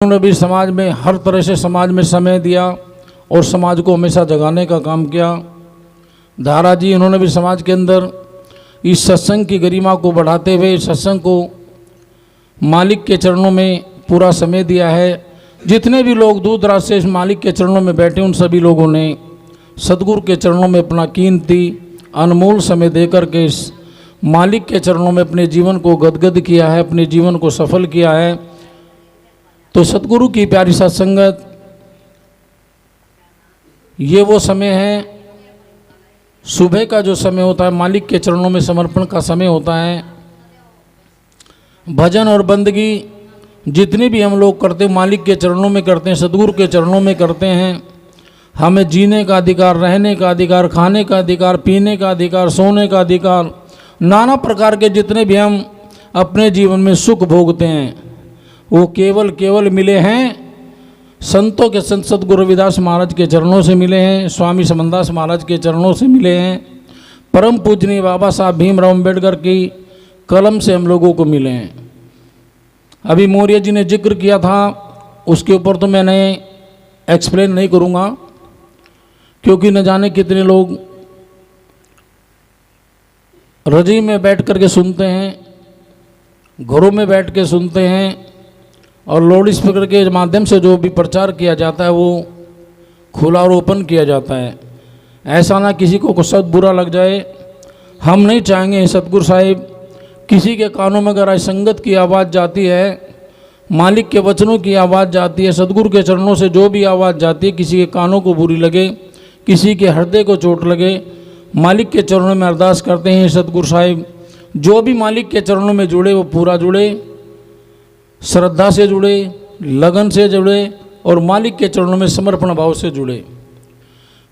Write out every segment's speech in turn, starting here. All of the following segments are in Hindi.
उन्होंने भी समाज में हर तरह से समाज में समय दिया और समाज को हमेशा जगाने का काम किया। धारा जी इन्होंने भी समाज के अंदर इस सत्संग की गरिमा को बढ़ाते हुए सत्संग को मालिक के चरणों में पूरा समय दिया है। जितने भी लोग दूर दराज से इस मालिक के चरणों में बैठे उन सभी लोगों ने सद्गुरु के चरणों में अपना कीमती अनमोल समय देकर के इस मालिक के चरणों में अपने जीवन को गदगद किया है, अपने जीवन को सफल किया है। तो सद्गुरु की प्यारी सत्संगत, ये वो समय है, सुबह का जो समय होता है मालिक के चरणों में समर्पण का समय होता है। भजन और बंदगी जितनी भी हम लोग करते हैं मालिक के चरणों में करते हैं, सद्गुरु के चरणों में करते हैं। हमें जीने का अधिकार, रहने का अधिकार, खाने का अधिकार, पीने का अधिकार, सोने का अधिकार, नाना प्रकार के जितने भी हम अपने जीवन में सुख भोगते हैं वो केवल मिले हैं संतों के संत सद्गुरु रविदास महाराज के चरणों से मिले हैं, स्वामी समनदास महाराज के चरणों से मिले हैं, परम पूजनीय बाबा साहब भीमराव अम्बेडकर की कलम से हम लोगों को मिले हैं। अभी मौर्य जी ने जिक्र किया था, उसके ऊपर तो मैंने एक्सप्लेन नहीं करूँगा क्योंकि न जाने कितने लोग रजी में बैठ कर के सुनते हैं, घरों में बैठ के सुनते हैं और लाउड स्पीकर के माध्यम से जो भी प्रचार किया जाता है वो खुला और ओपन किया जाता है। ऐसा ना किसी को शब्द बुरा लग जाए, हम नहीं चाहेंगे। सतगुरु साहिब किसी के कानों में अगर संगत की आवाज़ जाती है, मालिक के वचनों की आवाज़ जाती है, सतगुरु के चरणों से जो भी आवाज़ जाती है, किसी के कानों को बुरी लगे, किसी के हृदय को चोट लगे, मालिक के चरणों में अरदास करते हैं सतगुरु साहिब जो भी मालिक के चरणों में जुड़े वो पूरा जुड़े, श्रद्धा से जुड़े, लगन से जुड़े और मालिक के चरणों में समर्पण भाव से जुड़े।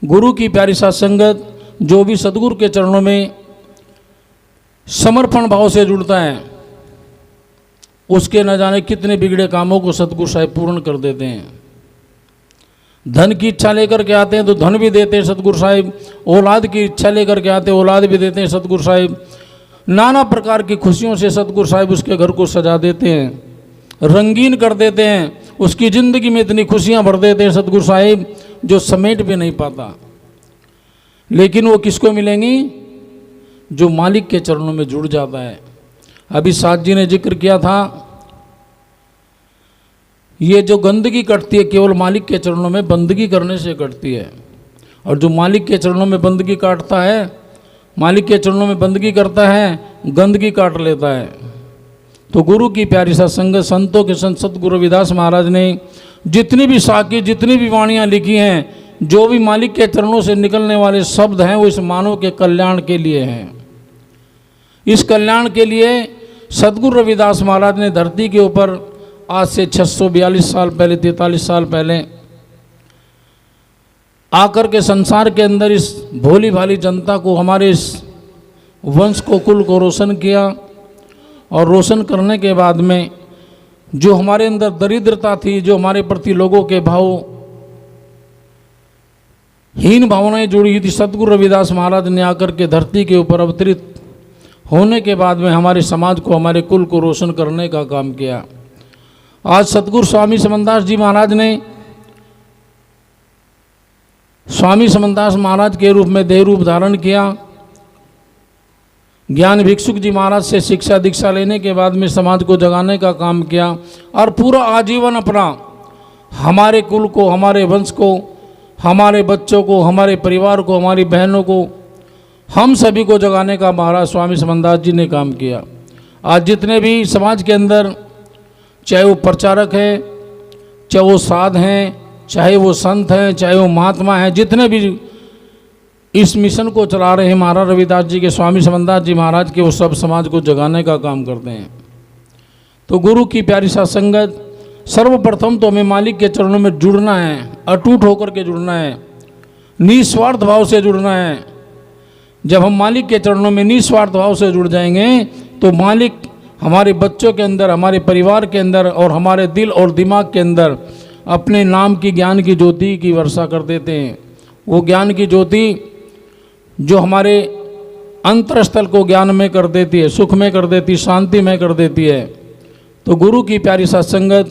गुरु की प्यारी सत्संगत जो भी सतगुरु के चरणों में समर्पण भाव से जुड़ता है उसके न जाने कितने बिगड़े कामों को सतगुरु साहिब पूर्ण कर देते हैं। धन की इच्छा लेकर के आते हैं तो धन भी देते हैं सतगुरु साहिब, औलाद की इच्छा लेकर के आते हैं औलाद भी देते हैं सतगुरु साहिब, नाना प्रकार की खुशियों से सतगुरु साहिब उसके घर को सजा देते हैं, रंगीन कर देते हैं, उसकी ज़िंदगी में इतनी खुशियां भर देते हैं सतगुरु साहिब जो समेट भी नहीं पाता। लेकिन वो किसको मिलेंगी? जो मालिक के चरणों में जुड़ जाता है। अभी साथ जी ने जिक्र किया था, ये जो गंदगी कटती है केवल मालिक के चरणों में बंदगी करने से कटती है, और जो मालिक के चरणों में बंदगी काटता है, मालिक के चरणों में बंदगी करता है, गंदगी काट लेता है। तो गुरु की प्यारी सत्संगत, संतों के संत सतगुरु रविदास महाराज ने जितनी भी साकी, जितनी भी वाणियाँ लिखी हैं, जो भी मालिक के चरणों से निकलने वाले शब्द हैं वो इस मानव के कल्याण के लिए हैं। इस कल्याण के लिए सतगुरु रविदास महाराज ने धरती के ऊपर आज से 642 साल पहले, 43 साल पहले आकर के संसार के अंदर इस भोली भाली जनता को, हमारे इस वंश को, कुल को रोशन किया। और रोशन करने के बाद में जो हमारे अंदर दरिद्रता थी, जो हमारे प्रति लोगों के भाव, हीन भावनाएं जुड़ी हुई थी, सतगुरु रविदास महाराज ने आकर के धरती के ऊपर अवतरित होने के बाद में हमारे समाज को, हमारे कुल को रोशन करने का काम किया। आज सतगुरु स्वामी समनदास जी महाराज ने स्वामी समनदास महाराज के रूप में देह रूप धारण किया। ज्ञान भिक्षुक जी महाराज से शिक्षा दीक्षा लेने के बाद में समाज को जगाने का काम किया और पूरा आजीवन अपना हमारे कुल को, हमारे वंश को, हमारे बच्चों को, हमारे परिवार को, हमारी बहनों को, हम सभी को जगाने का महाराज स्वामी समनदास जी ने काम किया। आज जितने भी समाज के अंदर, चाहे वो प्रचारक हैं, चाहे वो साध हैं, चाहे वो संत हैं, चाहे वो महात्मा हैं, जितने भी इस मिशन को चला रहे हैं महाराज रविदास जी के, स्वामी समनदास जी महाराज के, वो सब समाज को जगाने का काम करते हैं। तो गुरु की प्यारी सत्संगत, सर्वप्रथम तो हमें मालिक के चरणों में जुड़ना है, अटूट होकर के जुड़ना है, निस्वार्थ भाव से जुड़ना है। जब हम मालिक के चरणों में निस्वार्थ भाव से जुड़ जाएंगे तो मालिक हमारे बच्चों के अंदर, हमारे परिवार के अंदर और हमारे दिल और दिमाग के अंदर अपने नाम की, ज्ञान की ज्योति की वर्षा कर देते हैं। वो ज्ञान की ज्योति जो हमारे अंतरस्थल को ज्ञान में कर देती है, सुख में कर देती, शांति में कर देती है। तो गुरु की प्यारी सत्संगत,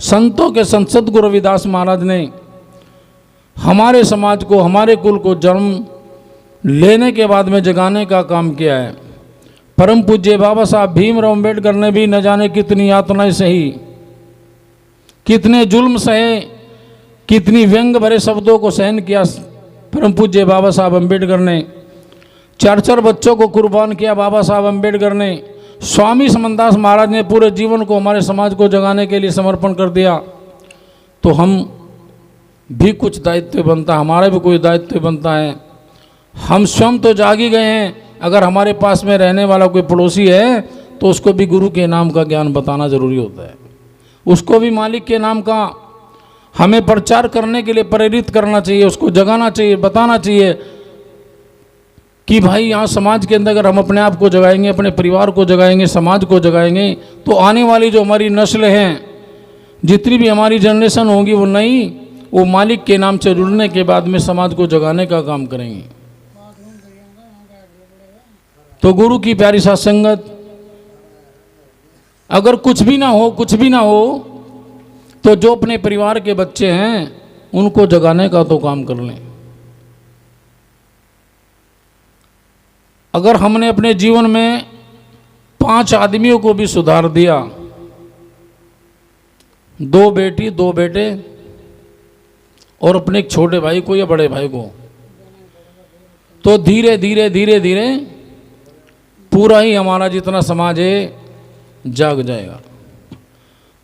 संतों के संत सद्गुरु रविदास महाराज ने हमारे समाज को, हमारे कुल को जन्म लेने के बाद में जगाने का काम किया है। परम पूज्य बाबा साहब भीमराव अम्बेडकर ने भी न जाने कितनी यातनाएं सही, कितने जुल्म सहे, कितनी व्यंग भरे शब्दों को सहन किया। परम पूज्य बाबा साहब अम्बेडकर ने 4 बच्चों को कुर्बान किया। बाबा साहब अम्बेडकर ने, स्वामी समनदास महाराज ने पूरे जीवन को हमारे समाज को जगाने के लिए समर्पण कर दिया। तो हम भी कुछ दायित्व बनता है, हमारा भी कोई दायित्व बनता है। हम स्वयं तो जाग ही गए हैं, अगर हमारे पास में रहने वाला कोई पड़ोसी है तो उसको भी गुरु के नाम का ज्ञान बताना जरूरी होता है। उसको भी मालिक के नाम का हमें प्रचार करने के लिए प्रेरित करना चाहिए, उसको जगाना चाहिए, बताना चाहिए कि भाई यहाँ समाज के अंदर अगर हम अपने आप को जगाएंगे, अपने परिवार को जगाएंगे, समाज को जगाएंगे, तो आने वाली जो हमारी नस्ल हैं, जितनी भी हमारी जनरेशन होगी वो नई, वो मालिक के नाम से जुड़ने के बाद में समाज को जगाने का काम करेंगे। तो गुरु की प्यारी साथ संगत, अगर कुछ भी ना हो तो जो अपने परिवार के बच्चे हैं उनको जगाने का तो काम कर लें। अगर हमने अपने जीवन में 5 आदमियों को भी सुधार दिया, 2 बेटी 2 बेटे और अपने एक छोटे भाई को या बड़े भाई को, तो धीरे धीरे पूरा ही हमारा जितना समाज है जाग जाएगा।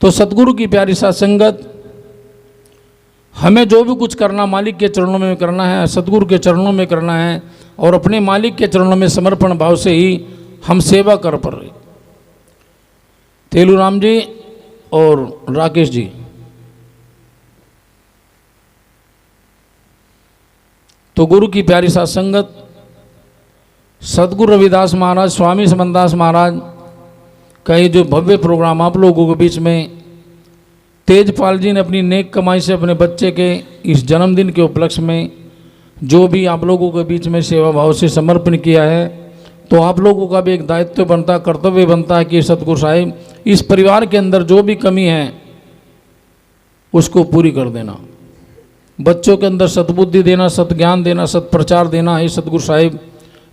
तो सतगुरु की प्यारी साथ संगत, हमें जो भी कुछ करना मालिक के चरणों में करना है, सतगुरु के चरणों में करना है, और अपने मालिक के चरणों में समर्पण भाव से ही हम सेवा कर पा रहे। तेलूराम जी और राकेश जी, तो गुरु की प्यारी साथ संगत, सद्गुरु रविदास महाराज, स्वामी समनदास महाराज का ये जो भव्य प्रोग्राम आप लोगों के बीच में तेजपाल जी ने अपनी नेक कमाई से अपने बच्चे के इस जन्मदिन के उपलक्ष्य में जो भी आप लोगों के बीच में सेवा भाव से समर्पण किया है, तो आप लोगों का भी एक दायित्व बनता, कर्तव्य बनता है कि सतगुरु साहिब इस परिवार के अंदर जो भी कमी है उसको पूरी कर देना, बच्चों के अंदर सद्बुद्धि देना, सत्ज्ञान देना, सत्प्रचार देना। है सतगुरु साहिब,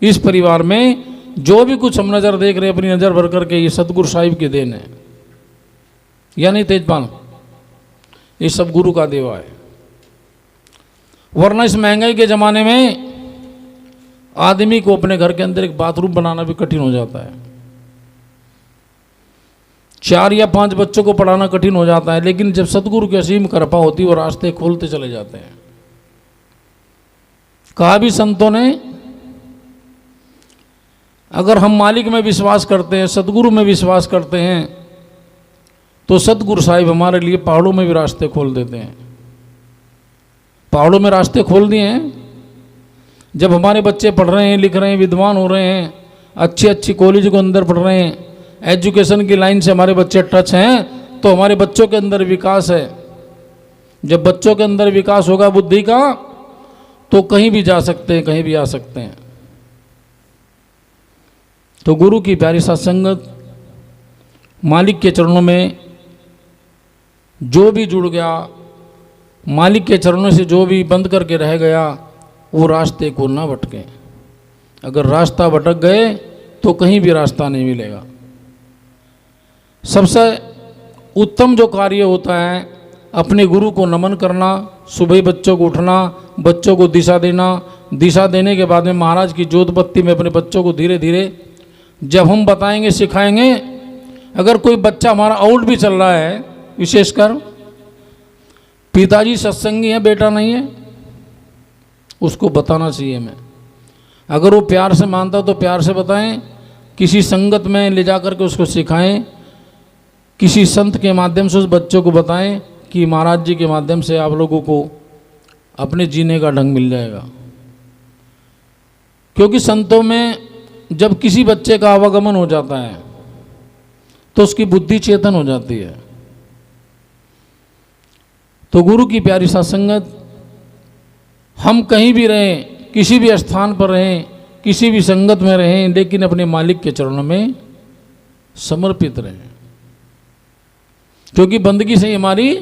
इस परिवार में जो भी कुछ हम नज़र देख रहे हैं, अपनी नज़र भर करके ये सतगुरु साहिब की देन है, या नहीं तेजपाल? ये सब गुरु का देवा है। वरना इस महंगाई के ज़माने में आदमी को अपने घर के अंदर एक बाथरूम बनाना भी कठिन हो जाता है, 4 या 5 बच्चों को पढ़ाना कठिन हो जाता है। लेकिन जब सतगुरु की असीम कृपा होती है वो रास्ते खोलते चले जाते हैं। कहा भी संतों ने, अगर हम मालिक में विश्वास करते हैं, सतगुरु में विश्वास करते हैं, तो सतगुरु साहिब हमारे लिए पहाड़ों में भी रास्ते खोल देते हैं। पहाड़ों में रास्ते खोल दिए हैं। जब हमारे बच्चे पढ़ रहे हैं, लिख रहे हैं, विद्वान हो रहे हैं, अच्छी कॉलेज को अंदर पढ़ रहे हैं, एजुकेशन की लाइन से हमारे बच्चे टच हैं, तो हमारे बच्चों के अंदर विकास है। जब बच्चों के अंदर विकास होगा बुद्धि का, तो कहीं भी जा सकते हैं, कहीं भी आ सकते हैं। तो गुरु की प्यारी साथ संगत, मालिक के चरणों में जो भी जुड़ गया, मालिक के चरणों से जो भी बंद करके रह गया, वो रास्ते को ना भटके। अगर रास्ता भटक गए तो कहीं भी रास्ता नहीं मिलेगा। सबसे उत्तम जो कार्य होता है, अपने गुरु को नमन करना, सुबह बच्चों को उठना, बच्चों को दिशा देना, दिशा देने के बाद में महाराज की जोत बत्ती में अपने बच्चों को धीरे धीरे जब हम बताएंगे, सिखाएंगे। अगर कोई बच्चा हमारा आउट भी चल रहा है, विशेषकर पिताजी सत्संगी है, बेटा नहीं है, उसको बताना चाहिए हमें। अगर वो प्यार से मानता तो प्यार से बताएं, किसी संगत में ले जा कर के उसको सिखाएं, किसी संत के माध्यम से उस बच्चों को बताएं कि महाराज जी के माध्यम से आप लोगों को अपने जीने का ढंग मिल जाएगा। क्योंकि संतों में जब किसी बच्चे का आवागमन हो जाता है तो उसकी बुद्धि चेतन हो जाती है। तो गुरु की प्यारी साथ संगत, हम कहीं भी रहें, किसी भी स्थान पर रहें, किसी भी संगत में रहें, लेकिन अपने मालिक के चरणों में समर्पित रहें। क्योंकि बंदगी से ही हमारी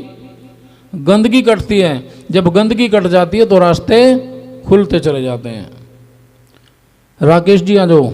गंदगी कटती है। जब गंदगी कट जाती है तो रास्ते खुलते चले जाते हैं। राकेश जी आ जाओ।